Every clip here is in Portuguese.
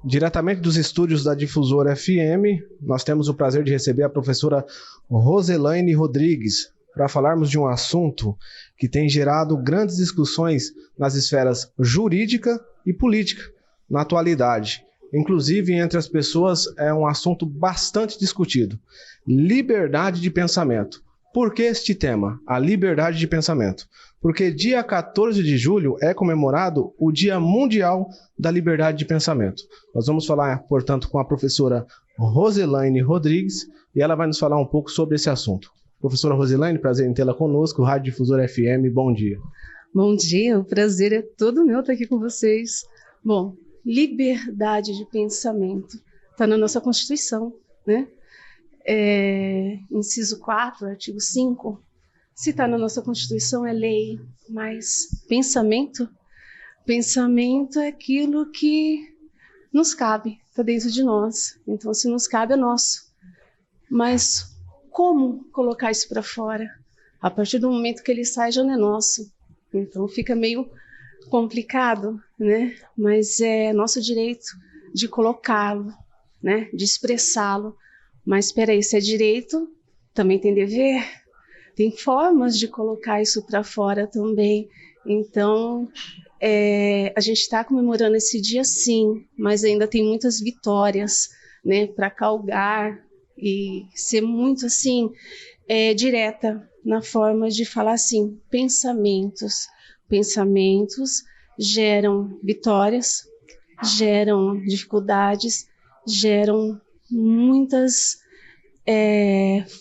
Diretamente dos estúdios da Difusora FM, nós temos o prazer de receber a professora Roselaine Rodrigues para falarmos de um assunto que tem gerado grandes discussões nas esferas jurídica e política na atualidade. Inclusive, entre as pessoas, é um assunto bastante discutido: liberdade de pensamento. Por que este tema, a liberdade de pensamento? Porque dia 14 de julho é comemorado o Dia Mundial da Liberdade de Pensamento. Nós vamos falar, portanto, com a professora Roselaine Rodrigues e ela vai nos falar um pouco sobre esse assunto. Professora Roselaine, prazer em tê-la conosco, Rádio Difusora FM, bom dia. Bom dia, o prazer é todo meu estar aqui com vocês. Bom, liberdade de pensamento está na nossa Constituição, né? Inciso 4, artigo 5, se está na nossa Constituição é lei, mas pensamento é aquilo que nos cabe, está dentro de nós. Então, se nos cabe, é nosso. Mas como colocar isso para fora? A partir do momento que ele sai, já não é nosso. Então, fica meio complicado, né? Mas é nosso direito de colocá-lo, né? De expressá-lo. Mas espera aí, se é direito, também tem dever. Tem formas de colocar isso para fora também. Então, a gente está comemorando esse dia sim, mas ainda tem muitas vitórias, né, para galgar e ser muito assim, direta na forma de falar assim, pensamentos. Pensamentos geram vitórias, geram dificuldades, geram muitas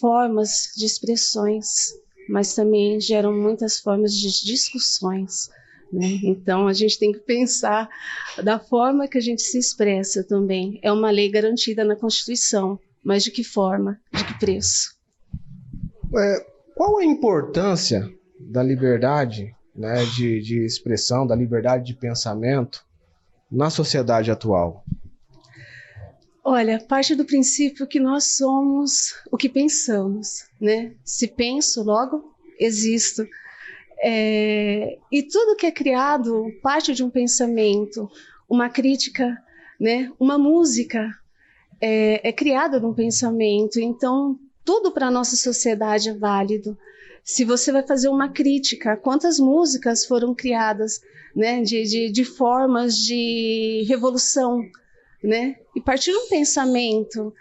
formas de expressões, mas também geram muitas formas de discussões, né? Então a gente tem que pensar da forma que a gente se expressa também. É uma lei garantida na Constituição, mas de que forma, de que preço? Qual a importância da liberdade, né, de expressão, da liberdade de pensamento na sociedade atual? Olha, parte do princípio que nós somos o que pensamos, né? Se penso, logo existo. E tudo que é criado parte de um pensamento, uma crítica, né? Uma música é criada de um pensamento. Então, tudo para a nossa sociedade é válido. Se você vai fazer uma crítica, quantas músicas foram criadas, né? De formas de revolução, né? E partir de um pensamento,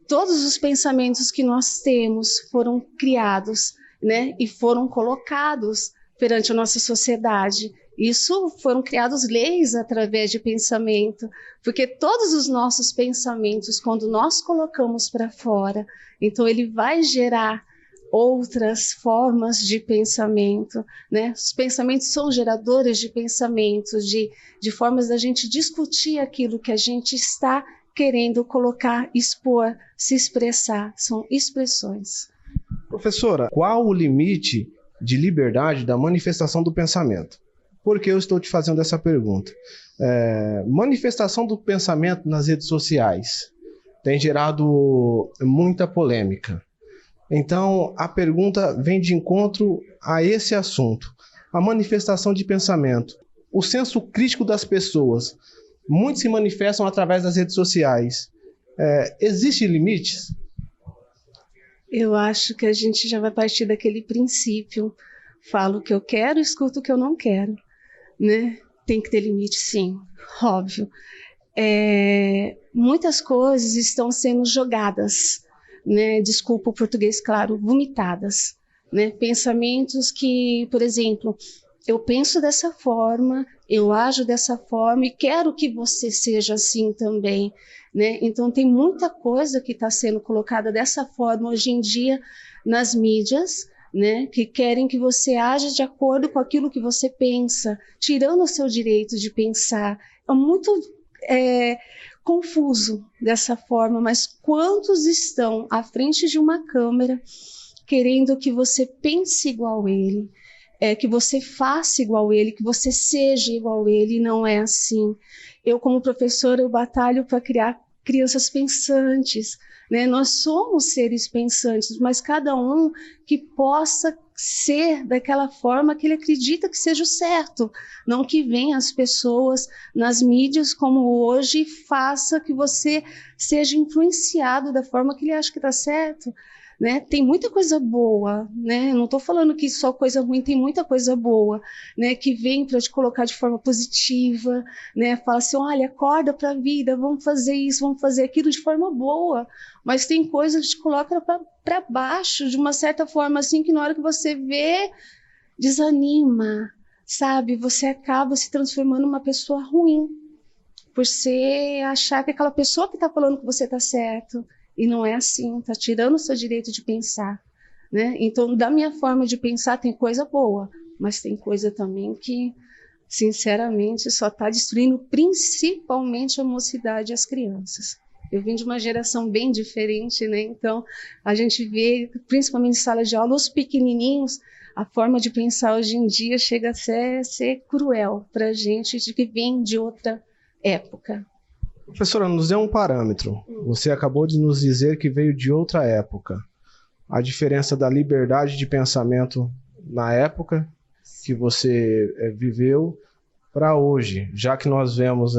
todos os pensamentos que nós temos foram criados, né? E foram colocados perante a nossa sociedade. Isso foram criadas leis através de pensamento, porque todos os nossos pensamentos, quando nós colocamos para fora, então ele vai gerar outras formas de pensamento, né? Os pensamentos são geradores de pensamentos, de formas da gente discutir aquilo que a gente está querendo colocar, expor, se expressar. São expressões. Professora, qual o limite de liberdade da manifestação do pensamento? Por que eu estou te fazendo essa pergunta? Manifestação do pensamento nas redes sociais tem gerado muita polêmica. Então, a pergunta vem de encontro a esse assunto. A manifestação de pensamento. O senso crítico das pessoas. Muitos se manifestam através das redes sociais. Existem limites? Eu acho que a gente já vai partir daquele princípio. Falo o que eu quero, escuto o que eu não quero, né? Tem que ter limite, sim, óbvio. Muitas coisas estão sendo jogadas, né? Desculpa o português, claro, vomitadas, né? Pensamentos que, por exemplo, eu penso dessa forma, eu ajo dessa forma e quero que você seja assim também, né? Então tem muita coisa que está sendo colocada dessa forma hoje em dia nas mídias, né? Que querem que você haja de acordo com aquilo que você pensa, tirando o seu direito de pensar. É muito confuso dessa forma, mas quantos estão à frente de uma câmera querendo que você pense igual a ele, que você faça igual a ele, que você seja igual a ele, e não é assim. Eu, como professora, eu batalho para criar crianças pensantes, né? Nós somos seres pensantes, mas cada um que possa ser daquela forma que ele acredita que seja o certo, não que venha as pessoas nas mídias como hoje e faça que você seja influenciado da forma que ele acha que está certo. Né? Tem muita coisa boa, né? Não estou falando que só coisa ruim, tem muita coisa boa, né? Que vem para te colocar de forma positiva, né? Fala assim, olha, acorda para a vida, vamos fazer isso, vamos fazer aquilo de forma boa, mas tem coisa que te coloca para baixo, de uma certa forma assim, que na hora que você vê, desanima, sabe? Você acaba se transformando numa pessoa ruim, por você achar que aquela pessoa que está falando que você está certo. E não é assim, está tirando o seu direito de pensar, né? Então, da minha forma de pensar, tem coisa boa, mas tem coisa também que, sinceramente, só está destruindo principalmente a mocidade e as crianças. Eu vim de uma geração bem diferente, né? Então, a gente vê, principalmente em sala de aula, os pequenininhos, a forma de pensar hoje em dia chega a ser cruel para a gente, de que vem de outra época. Professora, nos dê um parâmetro. Você acabou de nos dizer que veio de outra época. A diferença da liberdade de pensamento na época que você viveu para hoje, já que nós vemos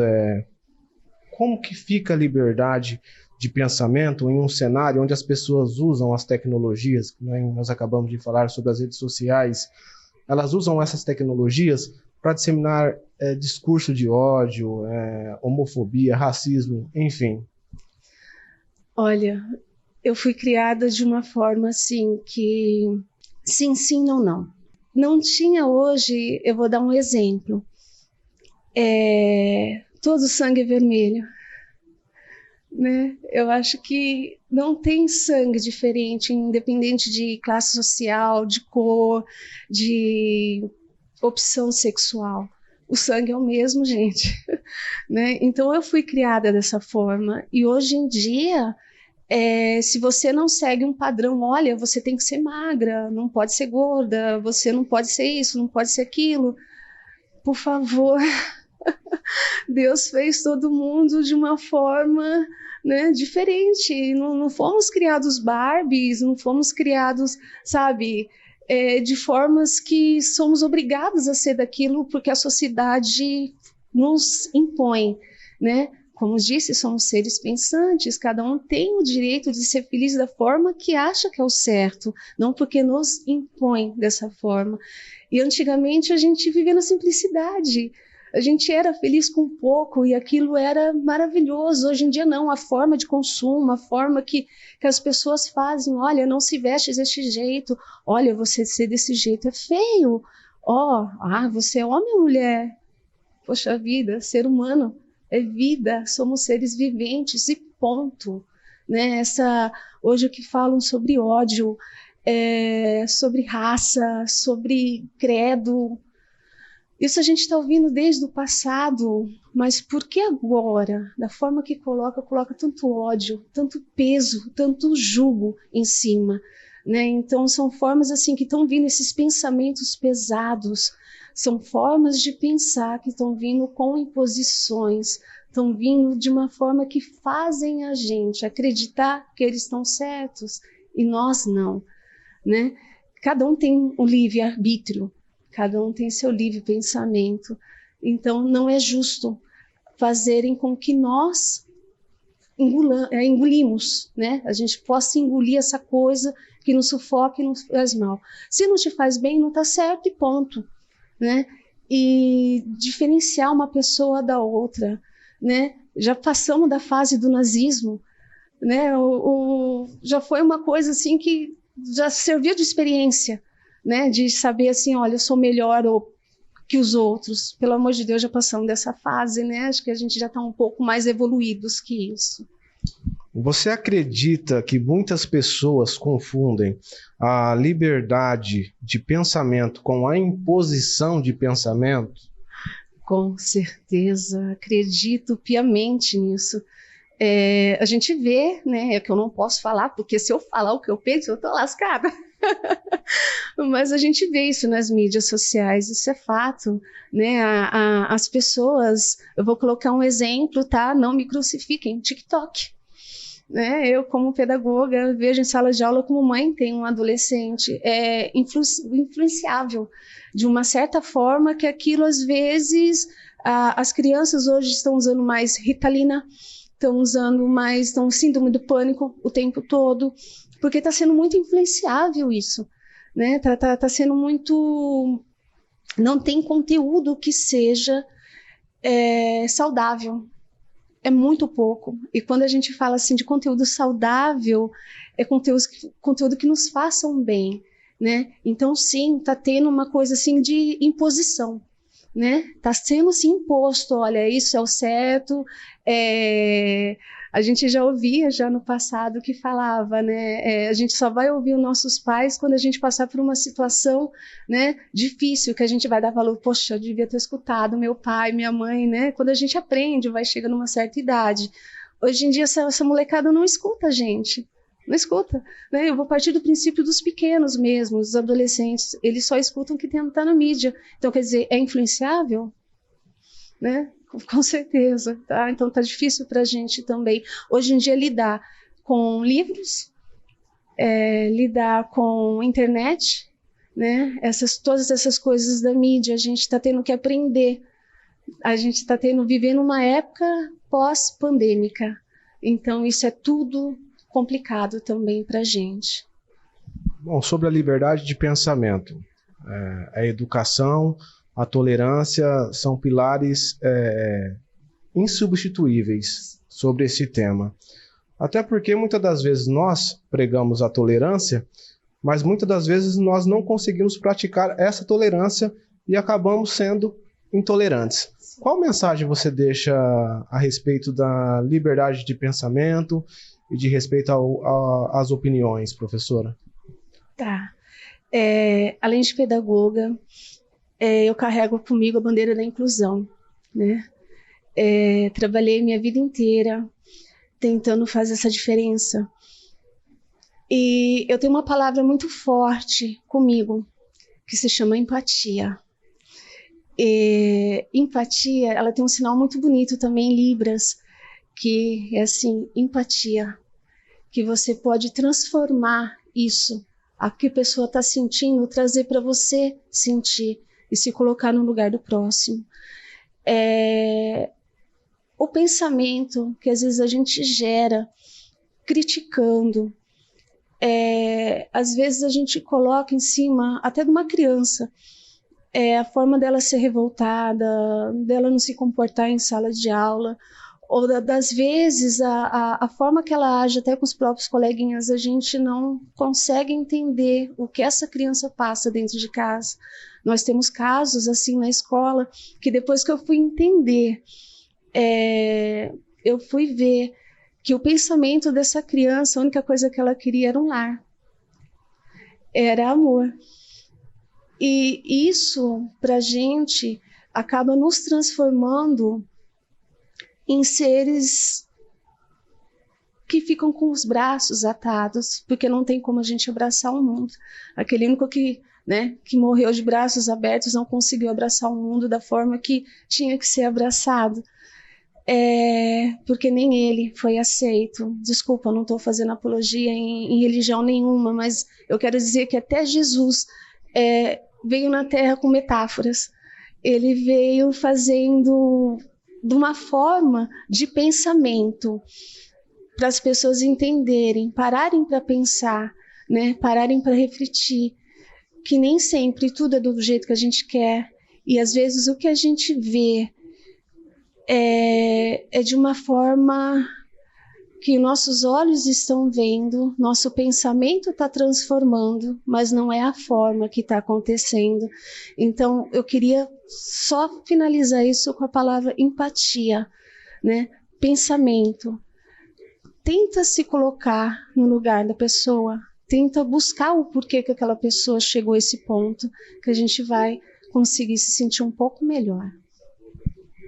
como que fica a liberdade de pensamento em um cenário onde as pessoas usam as tecnologias, né? Nós acabamos de falar sobre as redes sociais, elas usam essas tecnologias para disseminar discurso de ódio, homofobia, racismo, enfim. Olha, eu fui criada de uma forma assim que sim, sim, não, não. Não tinha hoje, eu vou dar um exemplo, todo sangue é vermelho, né? Eu acho que não tem sangue diferente, independente de classe social, de cor, de opção sexual. O sangue é o mesmo, gente. Né? Então eu fui criada dessa forma e hoje em dia, se você não segue um padrão, olha, você tem que ser magra, não pode ser gorda, você não pode ser isso, não pode ser aquilo. Por favor, Deus fez todo mundo de uma forma, né, diferente. Não fomos criados Barbies, não fomos criados, sabe, de formas que somos obrigados a ser daquilo porque a sociedade nos impõe, né? Como disse, somos seres pensantes, cada um tem o direito de ser feliz da forma que acha que é o certo, não porque nos impõe dessa forma. E antigamente a gente vivia na simplicidade, a gente era feliz com pouco e aquilo era maravilhoso. Hoje em dia não, a forma de consumo, a forma que as pessoas fazem, olha, não se veste desse jeito, olha, você ser desse jeito é feio, você é homem ou mulher? Poxa vida, ser humano é vida, somos seres viventes e ponto. Né? Hoje o que falam sobre ódio, sobre raça, sobre credo, isso a gente está ouvindo desde o passado, mas por que agora, da forma que coloca tanto ódio, tanto peso, tanto jugo em cima? Né? Então são formas assim que estão vindo esses pensamentos pesados, são formas de pensar que estão vindo com imposições, estão vindo de uma forma que fazem a gente acreditar que eles estão certos e nós não. Né? Cada um tem um livre-arbítrio, cada um tem seu livre pensamento, então não é justo fazerem com que nós engolimos, né? A gente possa engolir essa coisa que nos sufoca e nos faz mal. Se não te faz bem, não está certo e ponto. Né? E diferenciar uma pessoa da outra, né? Já passamos da fase do nazismo, né? Já foi uma coisa assim que já serviu de experiência, né? De saber assim, olha, eu sou melhor que os outros. Pelo amor de Deus, já passamos dessa fase, né? Acho que a gente já está um pouco mais evoluídos que isso. Você acredita que muitas pessoas confundem a liberdade de pensamento com a imposição de pensamento? Com certeza, acredito piamente nisso. A gente vê, né, que eu não posso falar, porque se eu falar o que eu penso, eu estou lascada. Mas a gente vê isso nas mídias sociais, isso é fato, né? As pessoas, eu vou colocar um exemplo, tá? Não me crucifiquem, TikTok. Né? Eu, como pedagoga, vejo em sala de aula como mãe tem um adolescente influenciável de uma certa forma que aquilo, às vezes, as crianças hoje estão usando mais Ritalina, estão usando mais síndrome do pânico o tempo todo, porque está sendo muito influenciável isso. Né? Tá sendo muito... Não tem conteúdo que seja saudável. É muito pouco. E quando a gente fala assim de conteúdo saudável, é conteúdo que nos façam bem, né? Então, sim, tá tendo uma coisa assim de imposição, né? Tá sendo assim imposto, olha, isso é o certo. A gente já ouvia já no passado que falava, né? A gente só vai ouvir os nossos pais quando a gente passar por uma situação, né, difícil, que a gente vai dar valor. Poxa, eu devia ter escutado meu pai, minha mãe, né? Quando a gente aprende, vai chegando numa certa idade. Hoje em dia, essa molecada não escuta a gente. Não escuta, né? Eu vou partir do princípio dos pequenos mesmo, dos adolescentes. Eles só escutam o que está na mídia. Então, quer dizer, é influenciável? Né? Com certeza, tá? Então tá difícil para a gente também, hoje em dia, lidar com livros, lidar com internet, né? Todas essas coisas da mídia, a gente está tendo que aprender, a gente está vivendo uma época pós-pandêmica, então isso é tudo complicado também para a gente. Bom, sobre a liberdade de pensamento, a educação, a tolerância são pilares insubstituíveis sobre esse tema. Até porque muitas das vezes nós pregamos a tolerância, mas muitas das vezes nós não conseguimos praticar essa tolerância e acabamos sendo intolerantes. Qual mensagem você deixa a respeito da liberdade de pensamento e de respeito às opiniões, professora? Tá. Além de pedagoga, eu carrego comigo a bandeira da inclusão, né? Trabalhei minha vida inteira tentando fazer essa diferença. E eu tenho uma palavra muito forte comigo, que se chama empatia. Empatia, ela tem um sinal muito bonito também em Libras, que é assim, empatia, que você pode transformar isso, a que a pessoa está sentindo, trazer para você sentir e se colocar no lugar do próximo. O pensamento que às vezes a gente gera criticando, às vezes a gente coloca em cima até de uma criança, a forma dela ser revoltada, dela não se comportar em sala de aula, ou das vezes a forma que ela age até com os próprios coleguinhas, a gente não consegue entender o que essa criança passa dentro de casa. Nós temos casos assim na escola, que depois que eu fui entender, eu fui ver que o pensamento dessa criança, a única coisa que ela queria era um lar, era amor. E isso, pra gente, acaba nos transformando em seres que ficam com os braços atados, porque não tem como a gente abraçar o mundo. Aquele único que morreu de braços abertos não conseguiu abraçar o mundo da forma que tinha que ser abraçado, porque nem ele foi aceito. Desculpa, eu não estou fazendo apologia em religião nenhuma, mas eu quero dizer que até Jesus veio na Terra com metáforas. Ele veio fazendo de uma forma de pensamento para as pessoas entenderem, pararem para pensar, né? Pararem para refletir, que nem sempre tudo é do jeito que a gente quer, e às vezes o que a gente vê é de uma forma que nossos olhos estão vendo, nosso pensamento está transformando, mas não é a forma que está acontecendo. Então, eu queria só finalizar isso com a palavra empatia, né? Pensamento. Tenta se colocar no lugar da pessoa, tenta buscar o porquê que aquela pessoa chegou a esse ponto, que a gente vai conseguir se sentir um pouco melhor.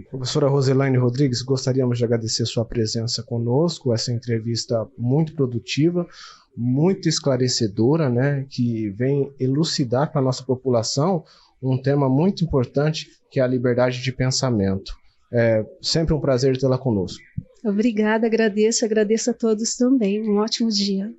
Professora Roselaine Rodrigues, gostaríamos de agradecer sua presença conosco, essa entrevista muito produtiva. muito esclarecedora, né, que vem elucidar para a nossa população um tema muito importante, que é a liberdade de pensamento. É sempre um prazer tê-la conosco. Obrigada, agradeço a todos também. Um ótimo dia.